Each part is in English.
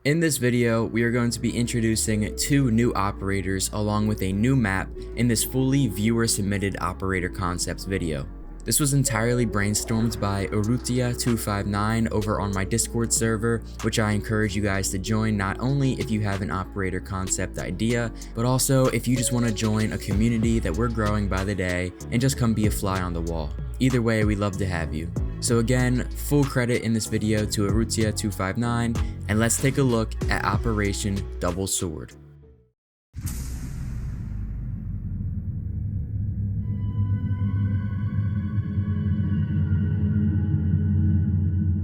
In this video, we are going to be introducing 2 new operators along with a new map in this fully viewer-submitted operator concepts video. This was entirely brainstormed by Urrutia259 over on my Discord server, which I encourage you guys to join not only if you have an operator concept idea, but also if you just want to join a community that we're growing by the day and just come be a fly on the wall. Either way, we'd love to have you. So again, full credit in this video to Urrutia259, and let's take a look at Operation Double Sword.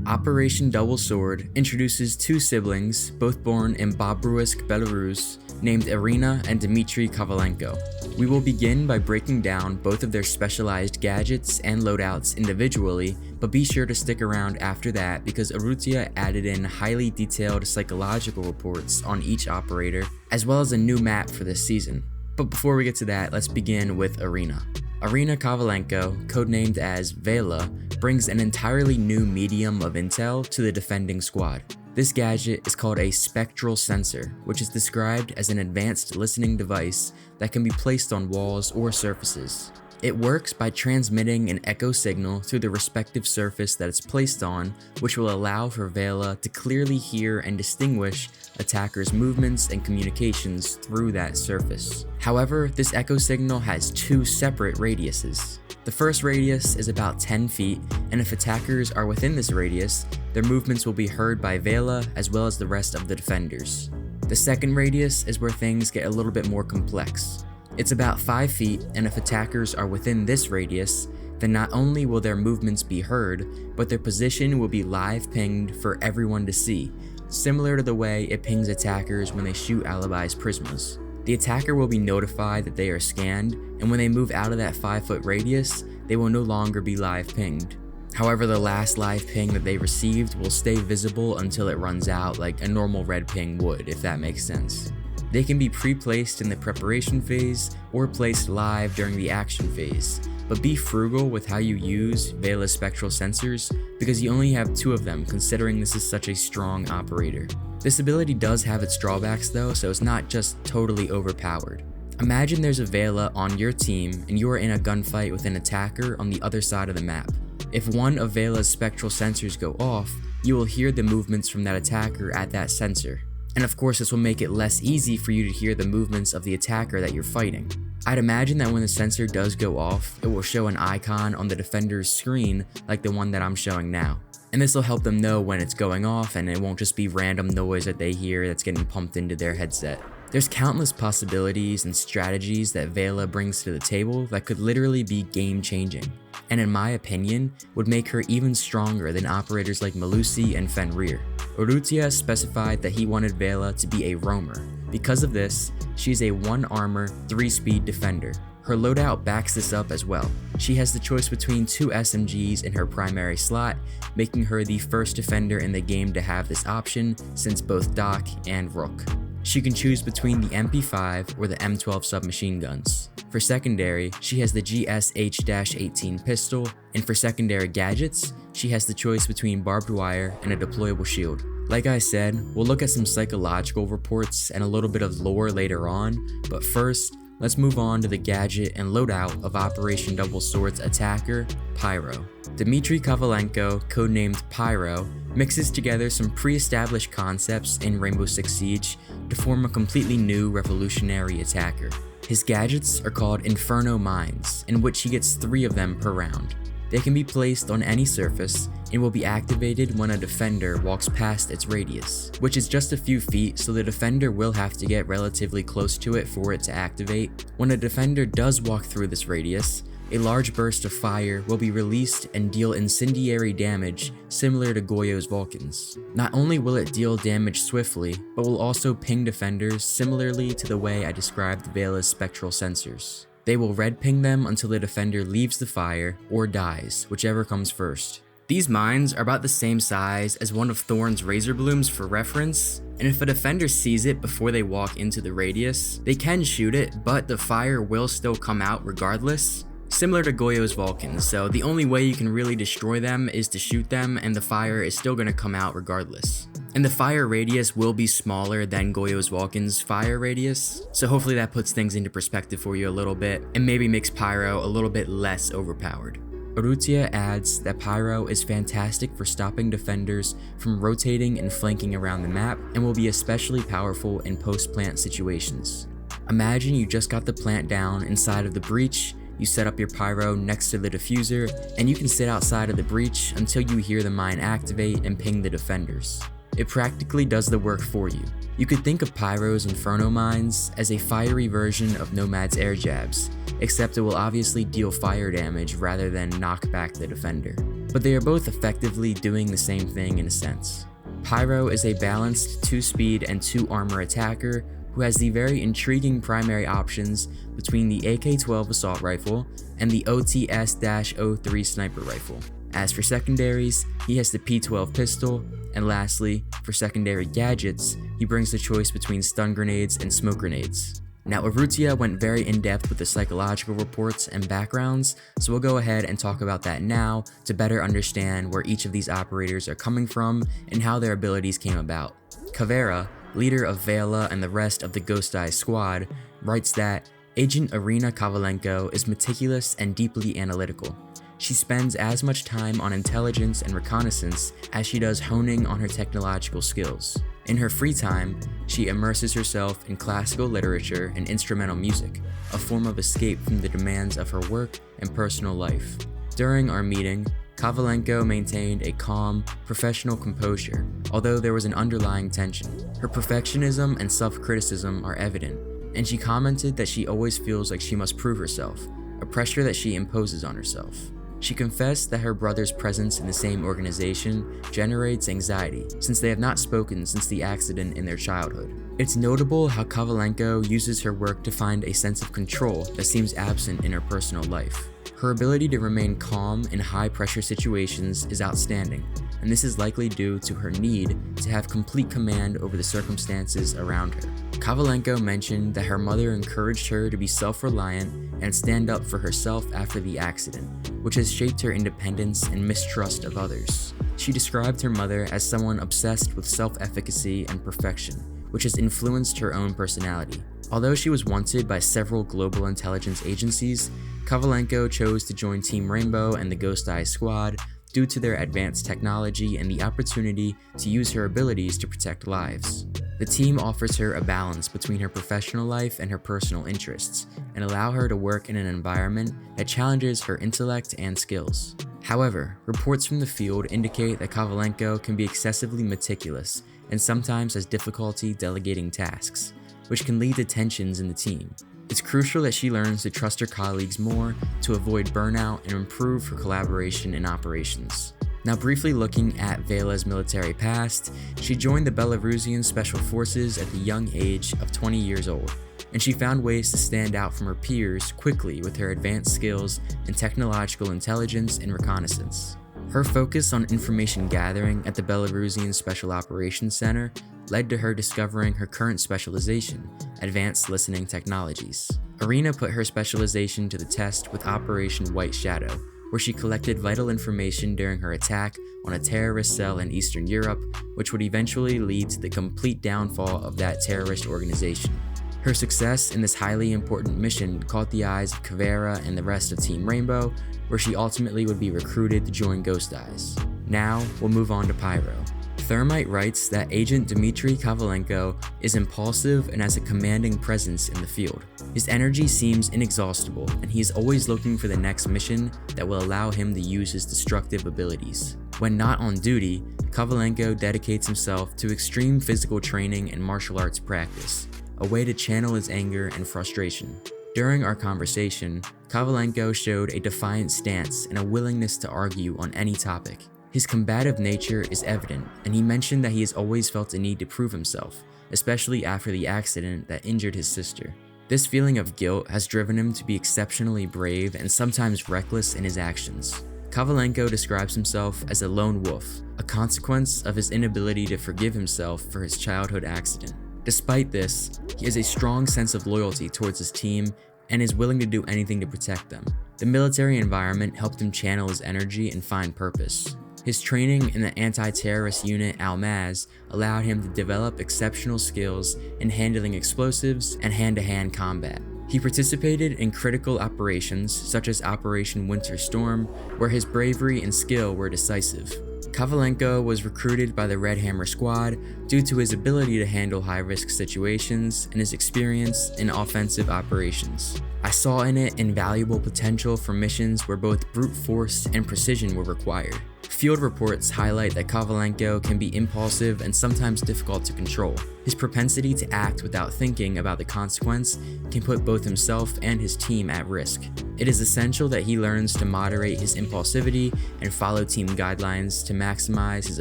Operation Double Sword introduces 2 siblings, both born in Bobruisk, Belarus, named Irina and Dmitry Kovalenko. We will begin by breaking down both of their specialized gadgets and loadouts individually, but be sure to stick around after that because Urrutia added in highly detailed psychological reports on each operator, as well as a new map for this season. But before we get to that, let's begin with Irina. Irina Kovalenko, codenamed as Vela, brings an entirely new medium of intel to the defending squad. This gadget is called a spectral sensor, which is described as an advanced listening device that can be placed on walls or surfaces. It works by transmitting an echo signal through the respective surface that it's placed on, which will allow for Vela to clearly hear and distinguish attackers' movements and communications through that surface. However, this echo signal has 2 separate radiuses. The first radius is about 10 feet, and if attackers are within this radius, their movements will be heard by Vela as well as the rest of the defenders. The second radius is where things get a little bit more complex. It's about 5 feet, and if attackers are within this radius, then not only will their movements be heard, but their position will be live pinged for everyone to see, similar to the way it pings attackers when they shoot Alibi's prismas. The attacker will be notified that they are scanned, and when they move out of that 5-foot radius, they will no longer be live pinged. However, the last live ping that they received will stay visible until it runs out like a normal red ping would, if that makes sense. They can be pre-placed in the preparation phase or placed live during the action phase, but be frugal with how you use Vela's spectral sensors because you only have 2 of them considering this is such a strong operator. This ability does have its drawbacks though, so it's not just totally overpowered. Imagine there's a Vela on your team and you are in a gunfight with an attacker on the other side of the map. If one of Vela's spectral sensors go off, you will hear the movements from that attacker at that sensor. And of course this will make it less easy for you to hear the movements of the attacker that you're fighting. I'd imagine that when the sensor does go off, it will show an icon on the defender's screen like the one that I'm showing now. And this will help them know when it's going off and it won't just be random noise that they hear that's getting pumped into their headset. There's countless possibilities and strategies that Vela brings to the table that could literally be game changing, and in my opinion, would make her even stronger than operators like Malusi and Fenrir. Urrutia specified that he wanted Vela to be a roamer. Because of this, she's a 1 armor, 3 speed defender. Her loadout backs this up as well. She has the choice between 2 SMGs in her primary slot, making her the first defender in the game to have this option since both Doc and Rook. She can choose between the MP5 or the M12 submachine guns. For secondary, she has the GSH-18 pistol, and for secondary gadgets, she has the choice between barbed wire and a deployable shield. Like I said, we'll look at some psychological reports and a little bit of lore later on, but first, let's move on to the gadget and loadout of Operation Double Sword's attacker, Pyro. Dmitry Kovalenko, codenamed Pyro, mixes together some pre-established concepts in Rainbow Six Siege to form a completely new revolutionary attacker. His gadgets are called Inferno Mines, in which he gets 3 of them per round. They can be placed on any surface and will be activated when a defender walks past its radius, which is just a few feet, so the defender will have to get relatively close to it for it to activate. When a defender does walk through this radius, a large burst of fire will be released and deal incendiary damage similar to Goyo's Vulcans. Not only will it deal damage swiftly, but will also ping defenders similarly to the way I described Vela's spectral sensors. They will red ping them until the defender leaves the fire or dies, whichever comes first. These mines are about the same size as one of Thorn's razor blooms for reference, and if a defender sees it before they walk into the radius, they can shoot it, but the fire will still come out regardless. Similar to Goyo's Vulcans, so the only way you can really destroy them is to shoot them and the fire is still going to come out regardless. And the fire radius will be smaller than Goyo's Vulcan's fire radius, so hopefully that puts things into perspective for you a little bit, and maybe makes Pyro a little bit less overpowered. Urrutia adds that Pyro is fantastic for stopping defenders from rotating and flanking around the map, and will be especially powerful in post-plant situations. Imagine you just got the plant down inside of the breach, you set up your Pyro next to the diffuser, and you can sit outside of the breach until you hear the mine activate and ping the defenders. It practically does the work for you. You could think of Pyro's Inferno Mines as a fiery version of Nomad's air jabs, except it will obviously deal fire damage rather than knock back the defender. But they are both effectively doing the same thing in a sense. Pyro is a balanced 2-speed and 2-armor attacker who has the very intriguing primary options between the AK-12 assault rifle and the OTS-03 sniper rifle. As for secondaries, he has the P12 pistol, and lastly, for secondary gadgets, he brings the choice between stun grenades and smoke grenades. Now, Urrutia went very in-depth with the psychological reports and backgrounds, so we'll go ahead and talk about that now to better understand where each of these operators are coming from and how their abilities came about. Caveira, leader of Vela and the rest of the Ghost Eyes squad, writes that Agent Irina Kovalenko is meticulous and deeply analytical. She spends as much time on intelligence and reconnaissance as she does honing on her technological skills. In her free time, she immerses herself in classical literature and instrumental music, a form of escape from the demands of her work and personal life. During our meeting, Kovalenko maintained a calm, professional composure, although there was an underlying tension. Her perfectionism and self-criticism are evident, and she commented that she always feels like she must prove herself, a pressure that she imposes on herself. She confessed that her brother's presence in the same organization generates anxiety, since they have not spoken since the accident in their childhood. It's notable how Kovalenko uses her work to find a sense of control that seems absent in her personal life. Her ability to remain calm in high-pressure situations is outstanding, and this is likely due to her need to have complete command over the circumstances around her. Kovalenko mentioned that her mother encouraged her to be self-reliant and stand up for herself after the accident, which has shaped her independence and mistrust of others. She described her mother as someone obsessed with self-efficacy and perfection, which has influenced her own personality. Although she was wanted by several global intelligence agencies, Kovalenko chose to join Team Rainbow and the Ghost Eyes squad due to their advanced technology and the opportunity to use her abilities to protect lives. The team offers her a balance between her professional life and her personal interests, and allow her to work in an environment that challenges her intellect and skills. However, reports from the field indicate that Kovalenko can be excessively meticulous and sometimes has difficulty delegating tasks, which can lead to tensions in the team. It's crucial that she learns to trust her colleagues more to avoid burnout and improve her collaboration in operations. Now, briefly looking at Vela's military past, she joined the Belarusian Special Forces at the young age of 20 years old, and she found ways to stand out from her peers quickly with her advanced skills in technological intelligence and reconnaissance. Her focus on information gathering at the Belarusian Special Operations Center led to her discovering her current specialization, advanced listening technologies. Irina put her specialization to the test with Operation White Shadow, where she collected vital information during her attack on a terrorist cell in Eastern Europe, which would eventually lead to the complete downfall of that terrorist organization. Her success in this highly important mission caught the eyes of Caveira and the rest of Team Rainbow, where she ultimately would be recruited to join Ghost Eyes. Now, we'll move on to Pyro. Thermite writes that Agent Dmitry Kovalenko is impulsive and has a commanding presence in the field. His energy seems inexhaustible, and he is always looking for the next mission that will allow him to use his destructive abilities. When not on duty, Kovalenko dedicates himself to extreme physical training and martial arts practice, a way to channel his anger and frustration. During our conversation, Kovalenko showed a defiant stance and a willingness to argue on any topic. His combative nature is evident, and he mentioned that he has always felt a need to prove himself, especially after the accident that injured his sister. This feeling of guilt has driven him to be exceptionally brave and sometimes reckless in his actions. Kovalenko describes himself as a lone wolf, a consequence of his inability to forgive himself for his childhood accident. Despite this, he has a strong sense of loyalty towards his team and is willing to do anything to protect them. The military environment helped him channel his energy and find purpose. His training in the anti-terrorist unit Almaz allowed him to develop exceptional skills in handling explosives and hand-to-hand combat. He participated in critical operations such as Operation Winter Storm, where his bravery and skill were decisive. Kovalenko was recruited by the Red Hammer Squad due to his ability to handle high-risk situations and his experience in offensive operations. I saw in it invaluable potential for missions where both brute force and precision were required. Field reports highlight that Kovalenko can be impulsive and sometimes difficult to control. His propensity to act without thinking about the consequence can put both himself and his team at risk. It is essential that he learns to moderate his impulsivity and follow team guidelines to maximize his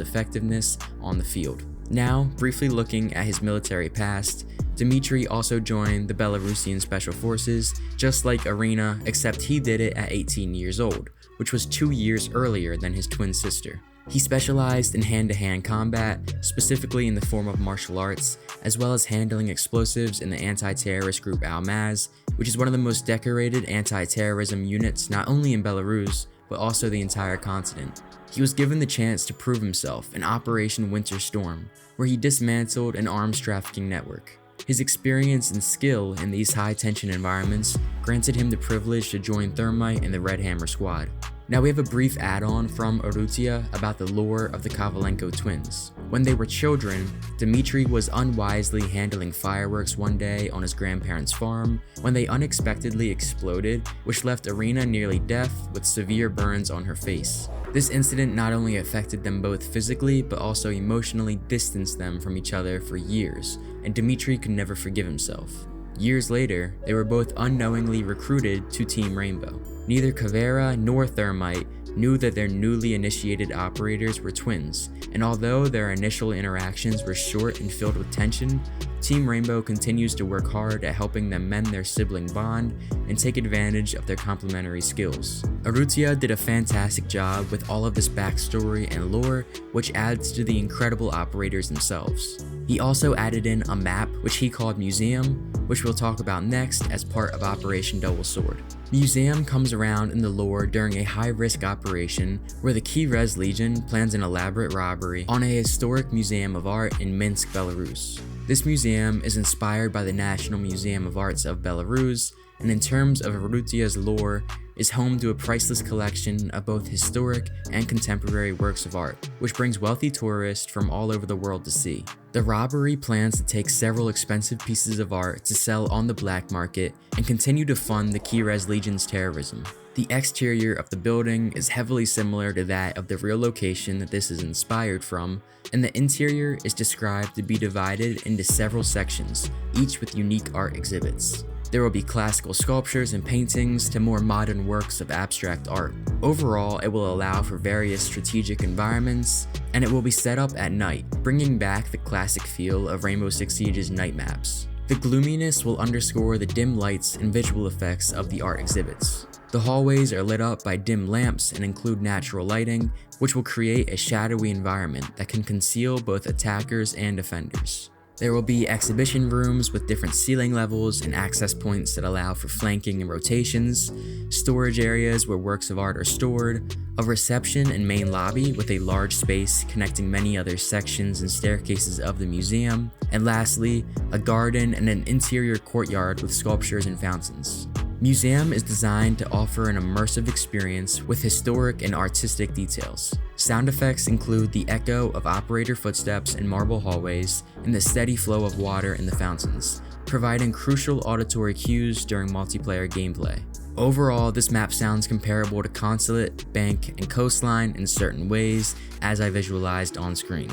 effectiveness on the field. Now, briefly looking at his military past, Dmitry also joined the Belarusian Special Forces, just like Irina, except he did it at 18 years old, which was 2 years earlier than his twin sister. He specialized in hand-to-hand combat, specifically in the form of martial arts, as well as handling explosives in the anti-terrorist group Almaz, which is one of the most decorated anti-terrorism units not only in Belarus, but also the entire continent. He was given the chance to prove himself in Operation Winter Storm, where he dismantled an arms trafficking network. His experience and skill in these high-tension environments granted him the privilege to join Thermite in the Red Hammer Squad. Now we have a brief add-on from Arutia about the lore of the Kovalenko twins. When they were children, Dmitry was unwisely handling fireworks one day on his grandparents' farm when they unexpectedly exploded, which left Irina nearly deaf with severe burns on her face. This incident not only affected them both physically, but also emotionally distanced them from each other for years, and Dmitry could never forgive himself. Years later, they were both unknowingly recruited to Team Rainbow. Neither Kavera nor Thermite knew that their newly initiated operators were twins, and although their initial interactions were short and filled with tension, Team Rainbow continues to work hard at helping them mend their sibling bond and take advantage of their complementary skills. Arutia did a fantastic job with all of this backstory and lore, which adds to the incredible operators themselves. He also added in a map, which he called Museum, which we'll talk about next as part of Operation Double Sword. Museum comes around in the lore during a high-risk operation where the Key Res Legion plans an elaborate robbery on a historic museum of art in Minsk, Belarus. This museum is inspired by the National Museum of Arts of Belarus, and in terms of Arutia's lore, is home to a priceless collection of both historic and contemporary works of art, which brings wealthy tourists from all over the world to see. The robbery plans to take several expensive pieces of art to sell on the black market and continue to fund the Key Res Legion's terrorism. The exterior of the building is heavily similar to that of the real location that this is inspired from, and the interior is described to be divided into several sections, each with unique art exhibits. There will be classical sculptures and paintings to more modern works of abstract art. Overall, it will allow for various strategic environments, and it will be set up at night, bringing back the classic feel of Rainbow Six Siege's night maps. The gloominess will underscore the dim lights and visual effects of the art exhibits. The hallways are lit up by dim lamps and include natural lighting, which will create a shadowy environment that can conceal both attackers and defenders. There will be exhibition rooms with different ceiling levels and access points that allow for flanking and rotations, storage areas where works of art are stored, a reception and main lobby with a large space connecting many other sections and staircases of the museum, and lastly, a garden and an interior courtyard with sculptures and fountains. Museum is designed to offer an immersive experience with historic and artistic details. Sound effects include the echo of operator footsteps in marble hallways and the steady flow of water in the fountains, providing crucial auditory cues during multiplayer gameplay. Overall, this map sounds comparable to Consulate, Bank, and Coastline in certain ways, as I visualized on screen.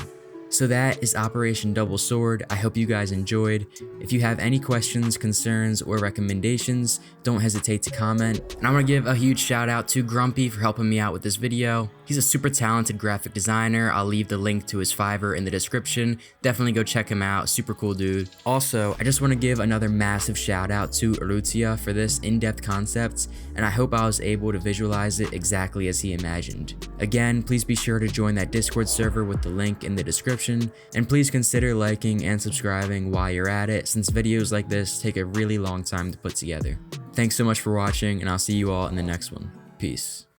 So that is Operation Double Sword. I hope you guys enjoyed. If you have any questions, concerns, or recommendations, don't hesitate to comment. And I want to give a huge shout out to Grumpy for helping me out with this video. He's a super talented graphic designer. I'll leave the link to his Fiverr in the description. Definitely go check him out. Super cool dude. Also, I just want to give another massive shout out to Arutia for this in-depth concept, and I hope I was able to visualize it exactly as he imagined. Again, please be sure to join that Discord server with the link in the description, and please consider liking and subscribing while you're at it, since videos like this take a really long time to put together. Thanks so much for watching, and I'll see you all in the next one. Peace.